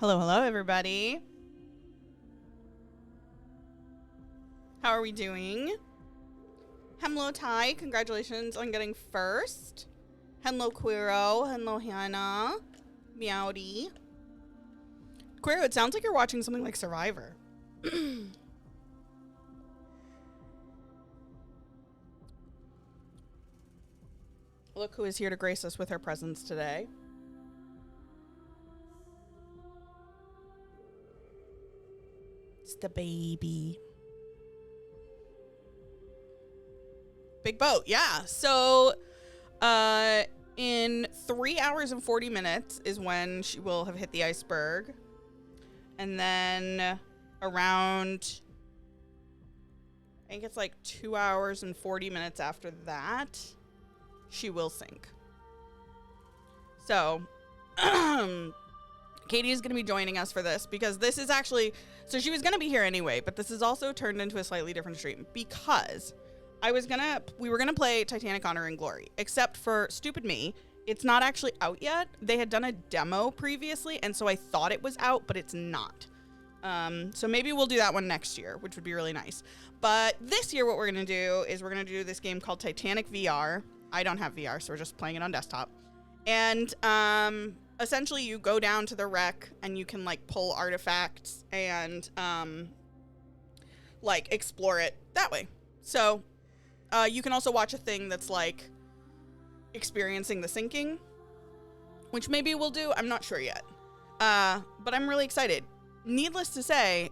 Hello, hello, everybody. How are we doing? Hello, Ty. Congratulations on getting first. Hello, Quiro. Hello, Hannah. Meowdy. Quiro, it sounds like you're watching something like Survivor. Look who is here to grace us with her presence today. It's the baby. Big boat, yeah. So, in 3 hours and 40 minutes is when she will have hit the iceberg. And then around, I think it's like 2 hours and 40 minutes after that, she will sink. So, Katie is going to be joining us for this because this is actually, so she was going to be here anyway, but this is also turned into a slightly different stream because we were going to play Titanic Honor and Glory, except for stupid me. It's not actually out yet. They had done a demo previously, and so I thought it was out, but it's not. So maybe we'll do that one next year, which would be really nice. But this year, what we're going to do is we're going to do this game called Titanic VR. I don't have VR, so we're just playing it on desktop. And essentially you go down to the wreck and you can like pull artifacts and like explore it that way. So you can also watch a thing that's like experiencing the sinking, which maybe we'll do. I'm not sure yet. But I'm really excited. Needless to say,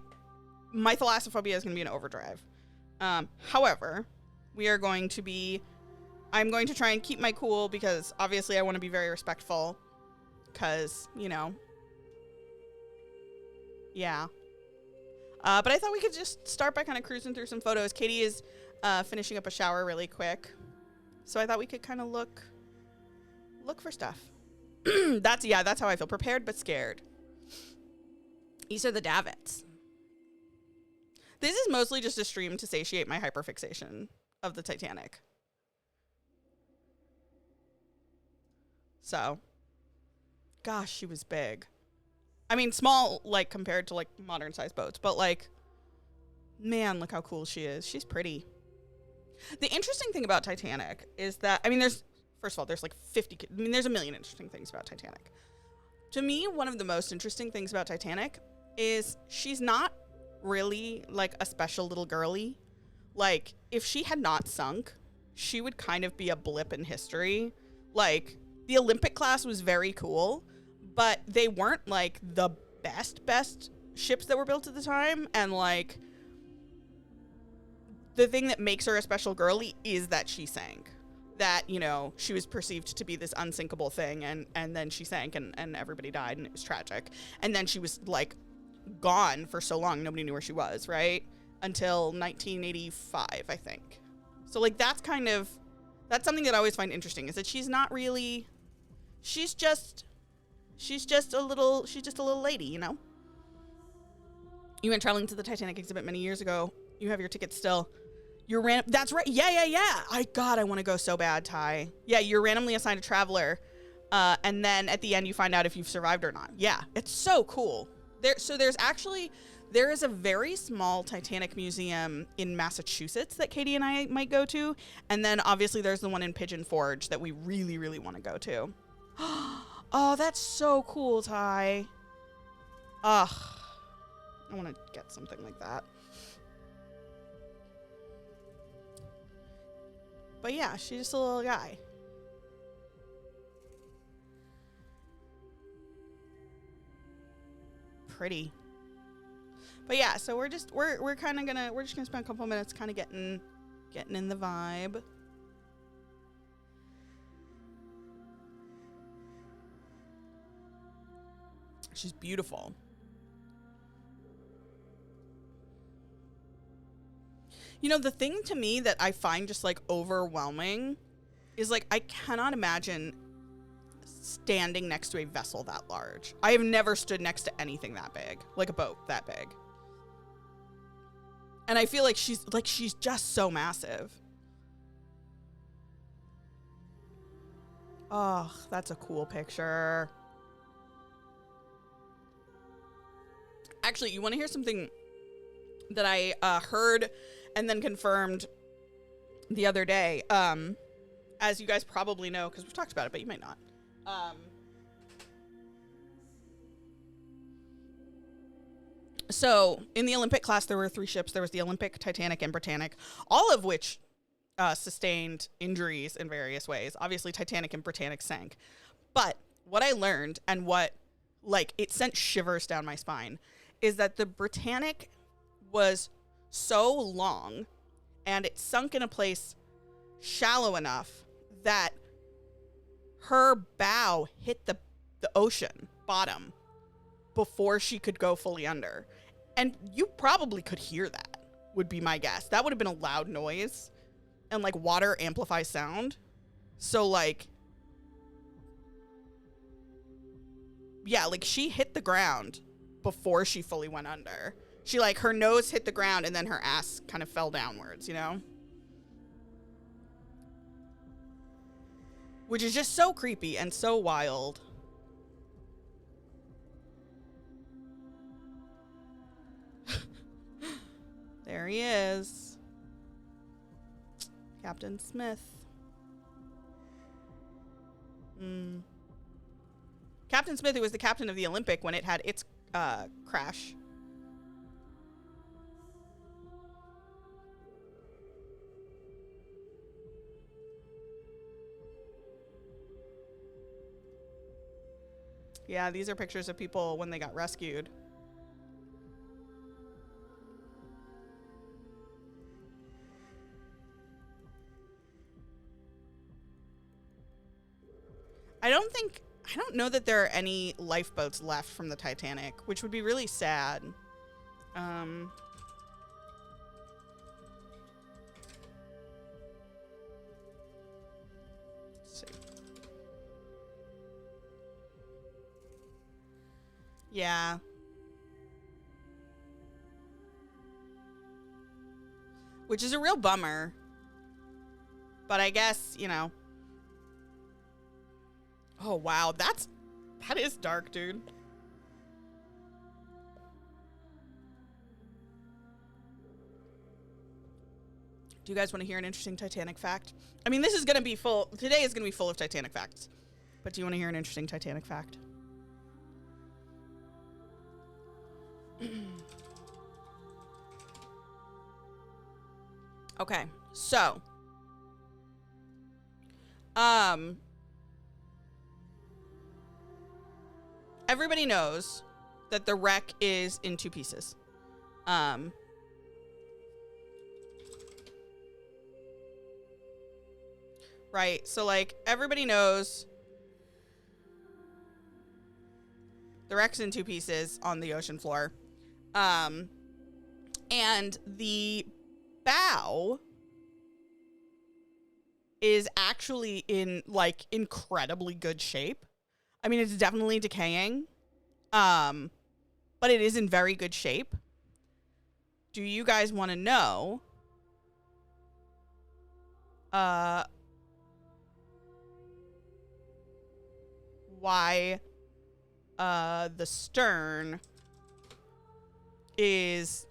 my thalassophobia is going to be in overdrive. However, I'm going to try and keep my cool because obviously I want to be very respectful because, you know, yeah. But I thought we could just start by kind of cruising through some photos. Katie is finishing up a shower really quick. So I thought we could kind of look for stuff. That's how I feel. Prepared but scared. These are the davits. This is mostly just a stream to satiate my hyperfixation of the Titanic. So, gosh, she was big. I mean, small, like, compared to, like, modern-sized boats. But, like, man, look how cool she is. She's pretty. The interesting thing about Titanic is that, I mean, first of all, there's, like, there's a million interesting things about Titanic. To me, one of the most interesting things about Titanic is she's not really, like, a special little girly. Like, if she had not sunk, she would kind of be a blip in history. Like, the Olympic class was very cool, but they weren't, like, the best ships that were built at the time. And, like, the thing that makes her a special girly is that she sank. That, you know, she was perceived to be this unsinkable thing, and then she sank, and everybody died, and it was tragic. And then she was, like, gone for so long, nobody knew where she was, right? Until 1985, I think. So, like, that's something that I always find interesting, is that she's not really... She's just a little lady, you know? You went traveling to the Titanic exhibit many years ago. You have your ticket still. You're that's right. Yeah. I want to go so bad, Ty. Yeah, you're randomly assigned a traveler, and then at the end you find out if you've survived or not. Yeah, it's so cool. There is a very small Titanic museum in Massachusetts that Katie and I might go to, and then obviously there's the one in Pigeon Forge that we really, really want to go to. Oh, that's so cool, Ty. Ugh, I want to get something like that. But yeah, she's just a little guy. Pretty. But yeah, so we're just gonna spend a couple minutes kind of getting in the vibe. She's beautiful. You know, the thing to me that I find just, like, overwhelming is, like, I cannot imagine standing next to a vessel that large. I have never stood next to anything that big, like a boat that big. And I feel like she's just so massive. Oh, that's a cool picture. Actually, you want to hear something that I heard and then confirmed the other day? As you guys probably know, because we've talked about it, but you might not. So in the Olympic class, there were 3 ships. There was the Olympic, Titanic, and Britannic, all of which sustained injuries in various ways. Obviously, Titanic and Britannic sank. But what I learned, and what, like, it sent shivers down my spine, is that the Britannic was so long and it sunk in a place shallow enough that her bow hit the ocean bottom before she could go fully under. And you probably could hear that, would be my guess. That would have been a loud noise, and, like, water amplifies sound. So, like, yeah, like, she hit the ground before she fully went under. She, like, her nose hit the ground and then her ass kind of fell downwards, you know? Which is just so creepy and so wild. There he is. Captain Smith. Captain Captain Smith, who was the captain of the Olympic when it had its crash. Yeah, these are pictures of people when they got rescued. I don't know that there are any lifeboats left from the Titanic, which would be really sad. Let's see. Yeah. Which is a real bummer. But I guess, you know. Oh, wow. That is dark, dude. Do you guys want to hear an interesting Titanic fact? I mean, this is going to be full. Today is going to be full of Titanic facts. But do you want to hear an interesting Titanic fact? Okay. So. Everybody knows that the wreck is in two pieces. Right. So like everybody knows the wreck's in two pieces on the ocean floor. And the bow is actually in like incredibly good shape. I mean, it's definitely decaying, but it is in very good shape. Do you guys want to know why the stern is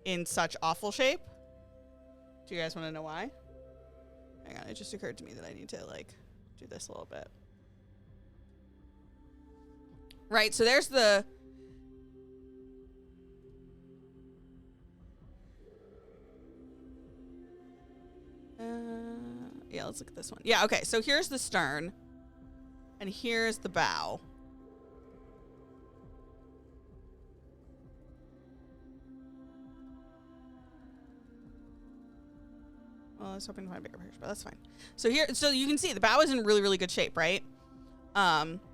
in such awful shape? Do you guys want to know why? Hang on, it just occurred to me that I need to like do this a little bit. Right, so there's the yeah, let's look at this one. Yeah, okay, so here's the stern and here's the bow. Well, I was hoping to find a bigger picture, but that's fine. So here, so you can see the bow is in really, really good shape, right?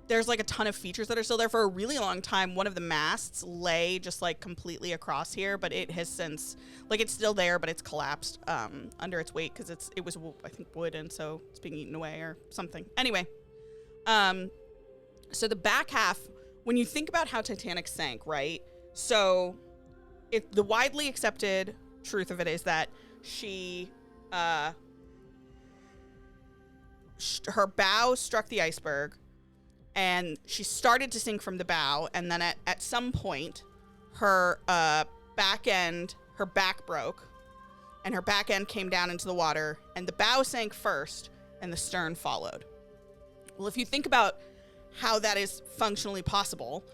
There's like a ton of features that are still there. For a really long time, one of the masts lay just like completely across here, but it has since, like it's still there, but it's collapsed under its weight because it was, I think, wood, and so it's being eaten away or something. Anyway, so the back half, when you think about how Titanic sank, right? So the widely accepted truth of it is that she, her bow struck the iceberg and she started to sink from the bow, and then at some point her back broke and her back end came down into the water, and the bow sank first and the stern followed. Well, if you think about how that is functionally possible,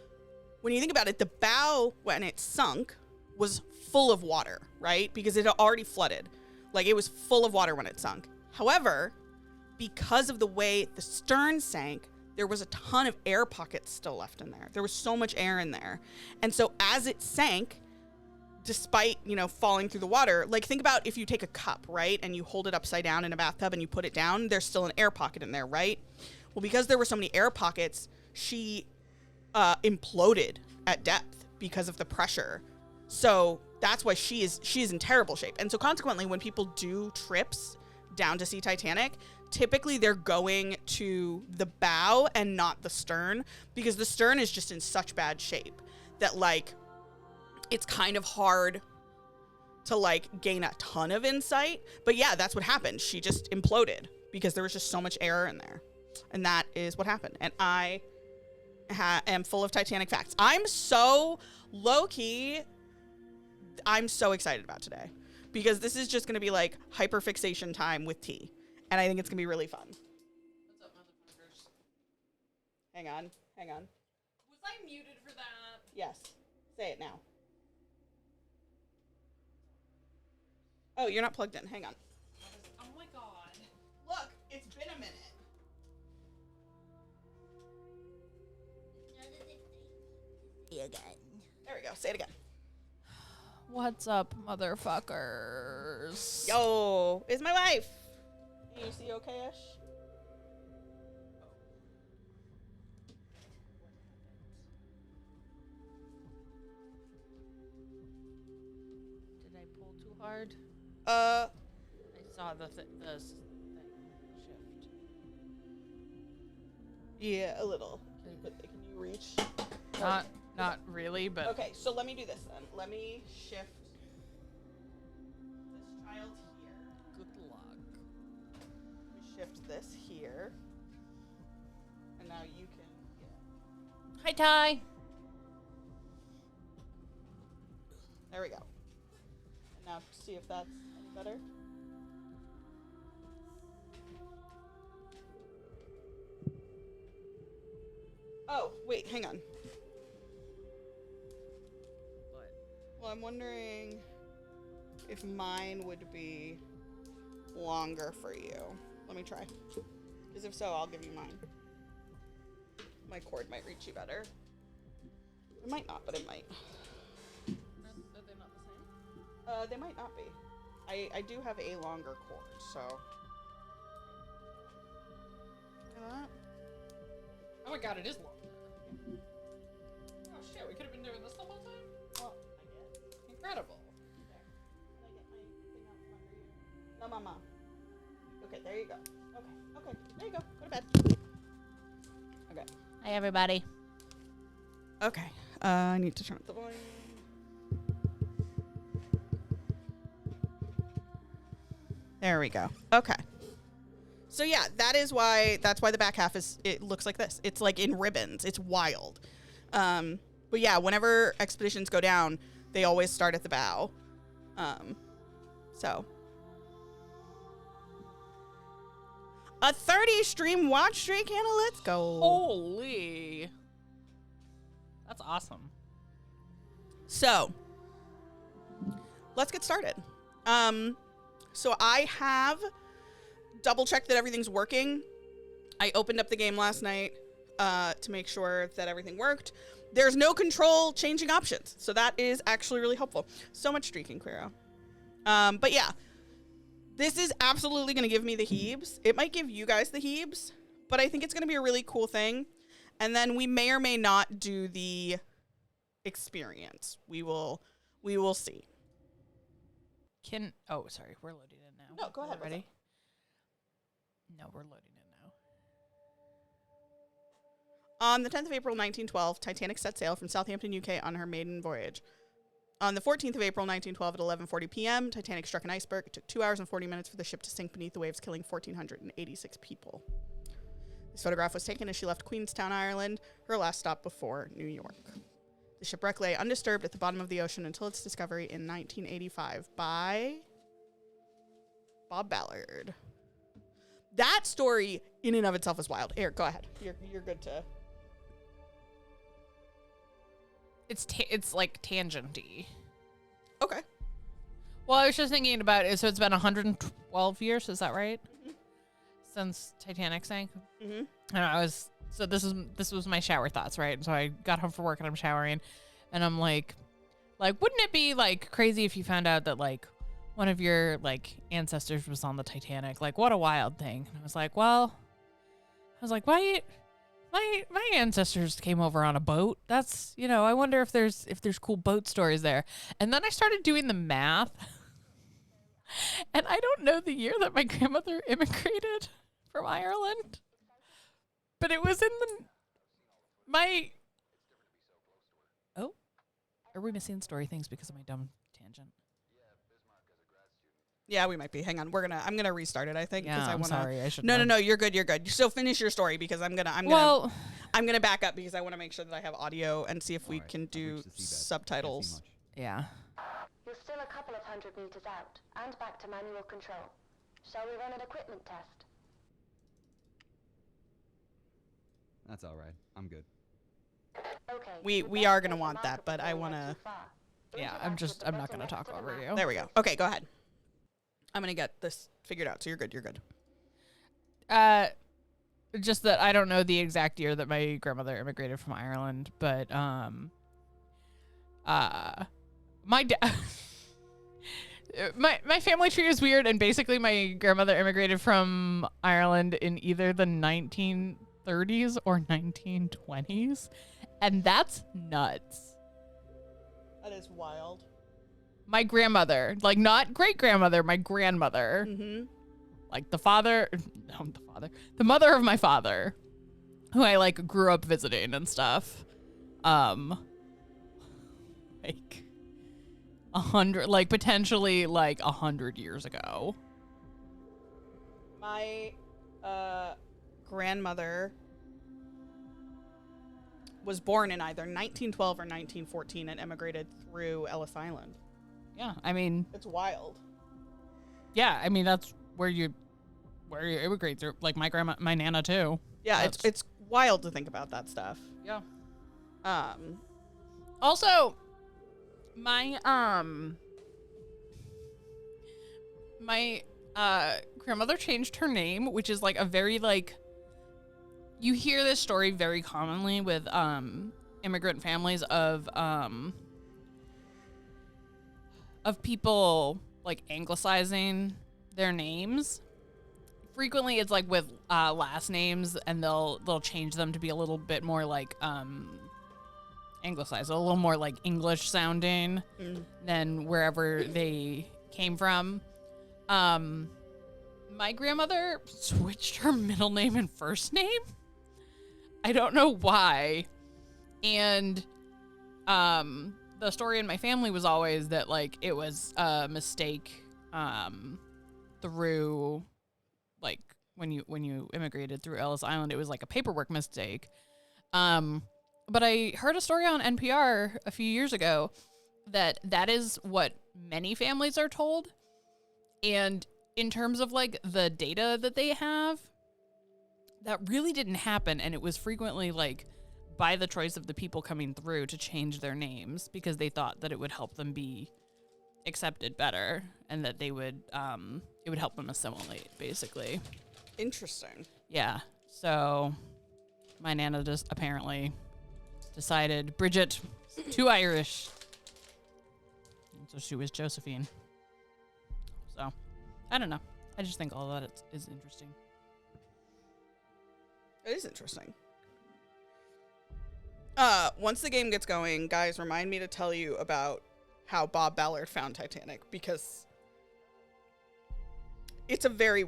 when you think about it, the bow, when it sunk, was full of water, right? Because it had already flooded. Like, it was full of water when it sunk. However, because of the way the stern sank, there was a ton of air pockets still left in there. There was so much air in there. And so as it sank, despite, you know, falling through the water, like think about if you take a cup, right? And you hold it upside down in a bathtub and you put it down, there's still an air pocket in there, right? Well, because there were so many air pockets, she imploded at depth because of the pressure. So that's why she is in terrible shape. And so consequently, when people do trips down to see Titanic, typically they're going to the bow and not the stern, because the stern is just in such bad shape that like it's kind of hard to like gain a ton of insight. But yeah, that's what happened. She just imploded because there was just so much air in there. And that is what happened. And I am full of Titanic facts. I'm so low-key, I'm so excited about today, because this is just going to be like hyperfixation time with tea. And I think it's going to be really fun. What's up, motherfuckers? Hang on. I muted for that? Yes. Say it now. Oh, you're not plugged in. Hang on. Oh my god. Look, it's been a minute. Again. There we go. Say it again. What's up, motherfuckers? Yo, is my wife. You see okay-ish? Did I pull too hard? Uh, I saw the shift. yeah, a little. Can you reach? Not really, but Okay, so let me do this then. Let me shift this child here. good luck. We shift this here. And now you can, Hi, Ty. there we go. And now see if that's any better. Oh, wait, hang on. What? Well, I'm wondering if mine would be longer for you. Let me try. Because if so, I'll give you mine. My cord might reach you better. It might not, but it might. Are they not the same? They might not be. I do have a longer cord, so. Look at that. Oh my god, it is longer. Oh shit, we could have been doing this the whole time? Well, I guess. Incredible. There. Can I get my thing out from under you? No, mama. Okay, there you go. Okay, there you go. Go to bed. Okay. Hi, everybody. Okay. I need to turn up the volume. There we go. Okay. So yeah, that's why the back half it looks like this. It's like in ribbons. It's wild. But yeah, whenever expeditions go down, they always start at the bow. So a 30 stream watch streak, Hannah. Let's go. Holy. That's awesome. So let's get started. So I have double checked that everything's working. I opened up the game last night to make sure that everything worked. There's no control changing options, so that is actually really helpful. So much streaking, Queero. But yeah, this is absolutely going to give me the heebs. It might give you guys the heebs, but I think it's going to be a really cool thing. And then we may or may not do the experience. We will see. Sorry, we're loading in now. No, go ahead. Ready? No, we're loading in now. On the 10th of April, 1912, Titanic set sail from Southampton, UK on her maiden voyage. On the 14th of April, 1912, at 11:40 p.m., Titanic struck an iceberg. It took 2 hours and 40 minutes for the ship to sink beneath the waves, killing 1,486 people. This photograph was taken as she left Queenstown, Ireland, her last stop before New York. The shipwreck lay undisturbed at the bottom of the ocean until its discovery in 1985 by Bob Ballard. That story, in and of itself, is wild. Eric, go ahead. You're good to. It's like tangent-y. Okay. Well, I was just thinking about it. So it's been 112 years, is that right? Mm-hmm. Since Titanic sank. Mm-hmm. And this was my shower thoughts, right? So I got home from work and I'm showering, and I'm like, wouldn't it be like crazy if you found out that like one of your like ancestors was on the Titanic? Like, what a wild thing. And I was like, why? My ancestors came over on a boat. That's, I wonder if there's cool boat stories there. And then I started doing the math. And I don't know the year that my grandmother immigrated from Ireland. But it was in Oh? Are we missing story things because of my dumb tangent? Yeah, we might be. Hang on. I'm gonna restart it, I think. Yeah, I'm sorry. I should. No. You're good. So finish your story because I'm gonna back up because I want to make sure that I have audio and see if we can do subtitles. Yeah. You're still a couple of 100 meters out and back to manual control. Shall we run an equipment test? That's all right. I'm good. Okay. We are gonna want that, but I wanna. Yeah, I'm not gonna talk over you. There we go. Okay, go ahead. I'm gonna get this figured out. So you're good. You're good. Just that I don't know the exact year that my grandmother immigrated from Ireland, but my dad. My family tree is weird, and basically my grandmother immigrated from Ireland in either the 1930s or 1920s, and that's nuts. That is wild. My grandmother, like not great grandmother, my grandmother, like the mother of my father, who I like grew up visiting and stuff, like 100, like potentially like 100 years ago. My grandmother was born in either 1912 or 1914 and immigrated through Ellis Island. Yeah, I mean, It's wild. yeah, I mean that's where you immigrate through. Like my nana too. Yeah, it's wild to think about that stuff. Yeah. Um, Also, my grandmother changed her name, which is like a very like, you hear this story very commonly with immigrant families of people like anglicizing their names. Frequently it's like with last names, and they'll change them to be a little bit more like anglicized, a little more like English sounding than wherever they came from. My grandmother switched her middle name and first name. I don't know why. And the story in my family was always that like it was a mistake through like when you immigrated through Ellis Island, it was like a paperwork mistake. But I heard a story on NPR a few years ago that is what many families are told. And in terms of like the data that they have, that really didn't happen. And it was frequently like by the choice of the people coming through to change their names because they thought that it would help them be accepted better, and that they would it would help them assimilate, basically. interesting. Yeah. So my nana just apparently decided Bridget too Irish, so she was Josephine. So I don't know. I just think all that is interesting. It is interesting. Once the game gets going, guys, remind me to tell you about how Bob Ballard found Titanic, because it's a very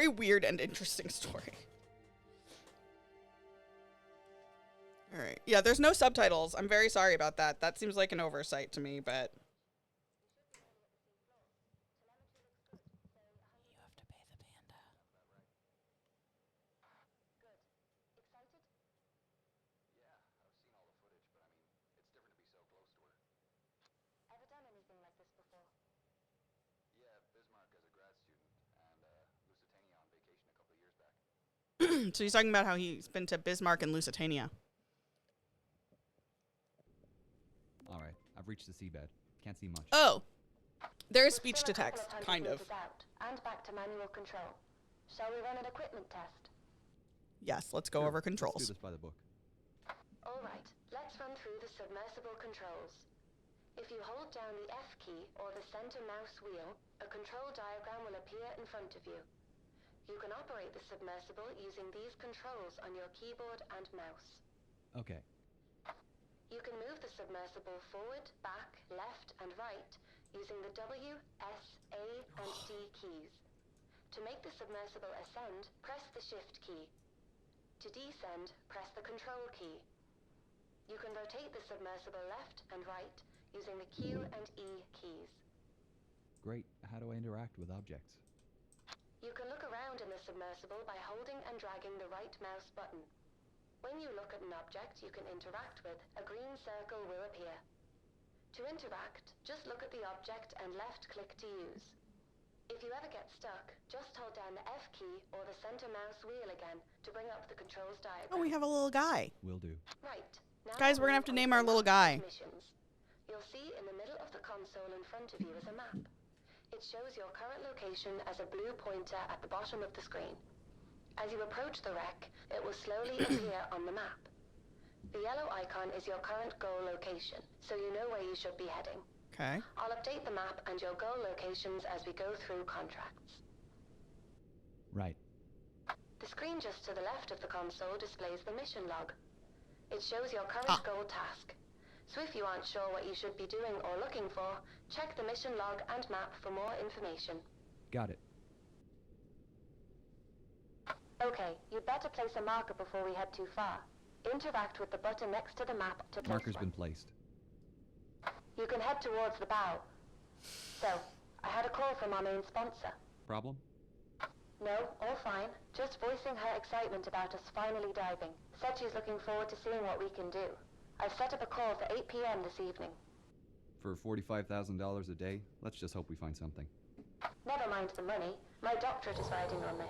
weird and interesting story. All right. Yeah, there's no subtitles. I'm very sorry about that. That seems like an oversight to me, but You have to pay the panda. Ever done anything like this before? Yeah, Bismarck as a grad student, and Lusitania on vacation a couple of years back. so he's talking about how he's been to Bismarck and Lusitania. All right, I've reached the seabed. Can't see much. Oh, there is We're speech still to a couple text, hundred kind of. meters out and back to manual control. Shall we run an equipment test? Yes, let's go Sure, over Let's controls. do this by the book. All right, let's run through the submersible controls. If you hold down the F key or the center mouse wheel, a control diagram will appear in front of you. You can operate the submersible using these controls on your keyboard and mouse. Okay. You can move the submersible forward, back, left, and right using the W, S, A, and D keys. To make the submersible ascend, press the Shift key. To descend, press the Control key. You can rotate the submersible left and right using the Q and E keys. Great. How do I interact with objects? You can look around in the submersible by holding and dragging the right mouse button. When you look at an object you can interact with, a green circle will appear. To interact, just look at the object and left-click to use. If you ever get stuck, just hold down and the F key or the center mouse wheel again to bring up the controls diagram. Oh, we have a little guy. Will do. Right. Now Guys, we're gonna have to move on name our the little guy. missions. You'll see in the middle of the console in front of you is a map. It shows your current location as a blue pointer at the bottom of the screen. As you approach the wreck, it will slowly appear on the map. The yellow icon is your current goal location, so you know where you should be heading. Okay. I'll update the map and your goal locations as we go through contracts. Right. The screen just to the left of the console displays the mission log. It shows your current goal task. So if you aren't sure what you should be doing or looking for, check the mission log and map for more information. Got it. Okay, you'd better place a marker before we head too far. Interact with the button next to the map to place Marker's one. been placed. You can head towards the bow. So, I had a call from our main sponsor. Problem? No, all fine. Just voicing her excitement about us finally diving. Said she's looking forward to seeing what we can do. I've set up a call for 8 p.m. this evening. For $45,000 a day, let's just hope we find something. Never mind the money. My doctorate is riding on this.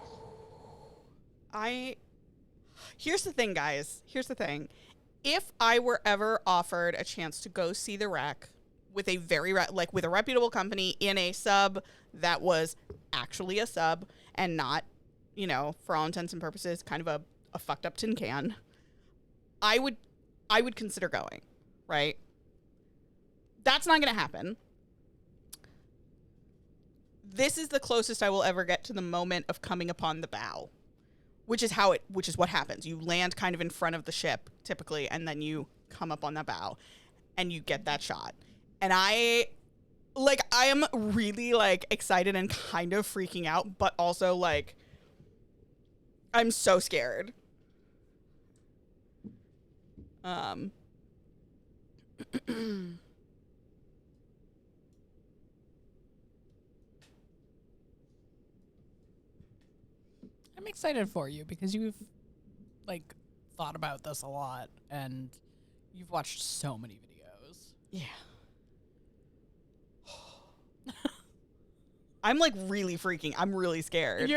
Here's the thing, guys. Here's the thing. If I were ever offered a chance to go see the wreck with a with a reputable company in a sub that was actually a sub and not, you know, for all intents and purposes, kind of a fucked up tin can, I would consider going, right? That's not going to happen. This is the closest I will ever get to the moment of coming upon the bow, which is what happens. You land kind of in front of the ship typically, and then you come up on the bow and you get that shot. And I am really like excited and kind of freaking out, but also like I'm so scared. I'm excited for you because you've like thought about this a lot and you've watched so many videos. Yeah. I'm like really freaking. I'm really scared.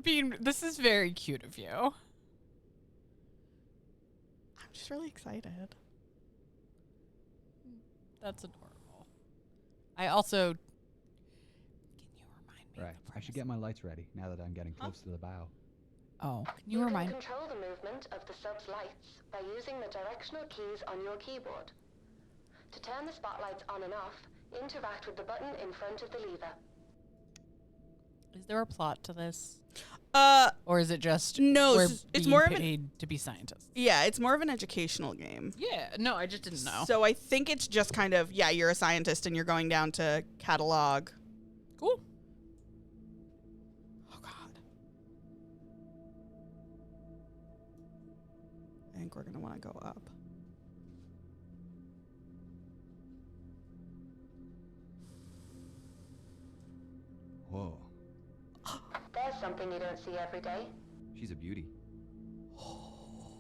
This is very cute of you. I'm just really excited. That's adorable. I also. Can you remind me? Right. I should get my lights ready now that I'm getting close to the bow. Oh, can you remind? Can control the movement of the sub's lights by using the directional keys on your keyboard. To turn the spotlights on and off, interact with the button in front of the lever. Is there a plot to this? Or is it just no? we're It's being more paid to be scientists? Yeah, it's more of an educational game. Yeah, no, I just didn't know. So I think it's just kind of you're a scientist and you're going down to catalog. Cool. Oh God. I think we're gonna want to go up. Whoa. There's something you don't see every day. She's a beauty. Oh.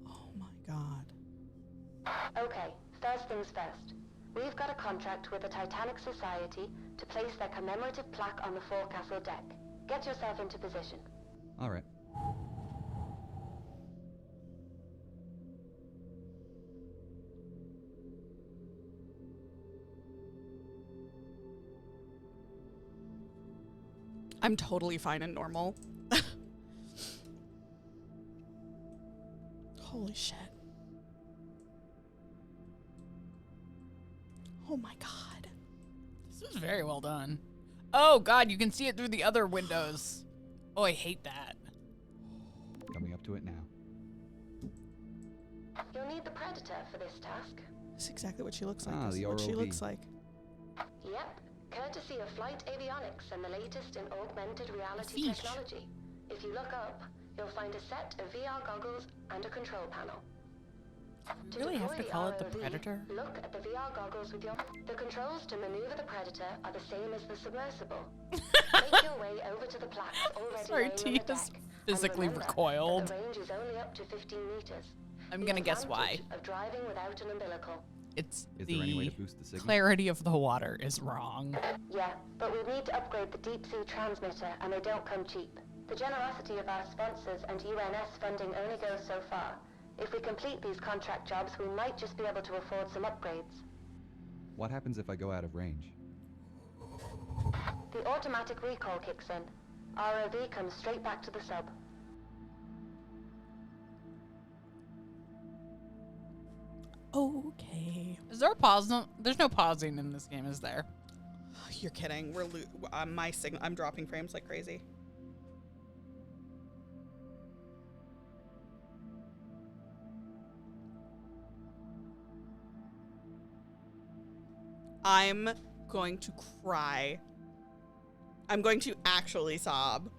Oh my God. Okay, first things first. We've got a contract with the Titanic Society to place their commemorative plaque on the forecastle deck. Get yourself into position. All right. I'm totally fine and normal. Holy shit. Oh my God. This is very well done. Oh God, you can see it through the other windows. Oh, I hate that. Coming up to it now. You'll need the Predator for this task. That's exactly what she looks like. Ah, This is the what she ROV. looks like. Yep, courtesy of Flight Avionics and the latest in augmented reality Fish. technology. If you look up, you'll find a set of VR goggles and a control panel. You really have to deploy call it the ROV, Predator? Look at the VR goggles with your... The controls to maneuver the Predator are the same as the submersible. Make your way over to the plaque already Sorry, laying on T the is deck physically remember that recoiled. the range is only up to 15 meters. I'm The gonna guess why. advantage Of driving without an umbilical. It's Is there any way the to boost the signal? clarity of the water is wrong. Yeah, but we need to upgrade the deep sea transmitter, and they don't come cheap. The generosity of our sponsors and UNS funding only goes so far. If we complete these contract jobs, we might just be able to afford some upgrades. What happens if I go out of range? The automatic recall kicks in. ROV comes straight back to the sub. Okay. Is there a pause? No, there's no pausing in this game, is there? You're kidding. We're my signal. I'm dropping frames like crazy. I'm going to cry. I'm going to actually sob.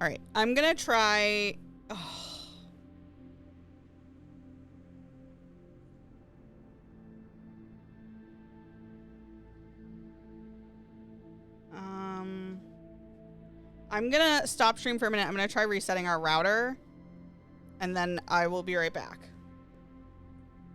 All right, I'm gonna try. Oh. I'm gonna stop stream for a minute. I'm gonna try resetting our router, and then I will be right back.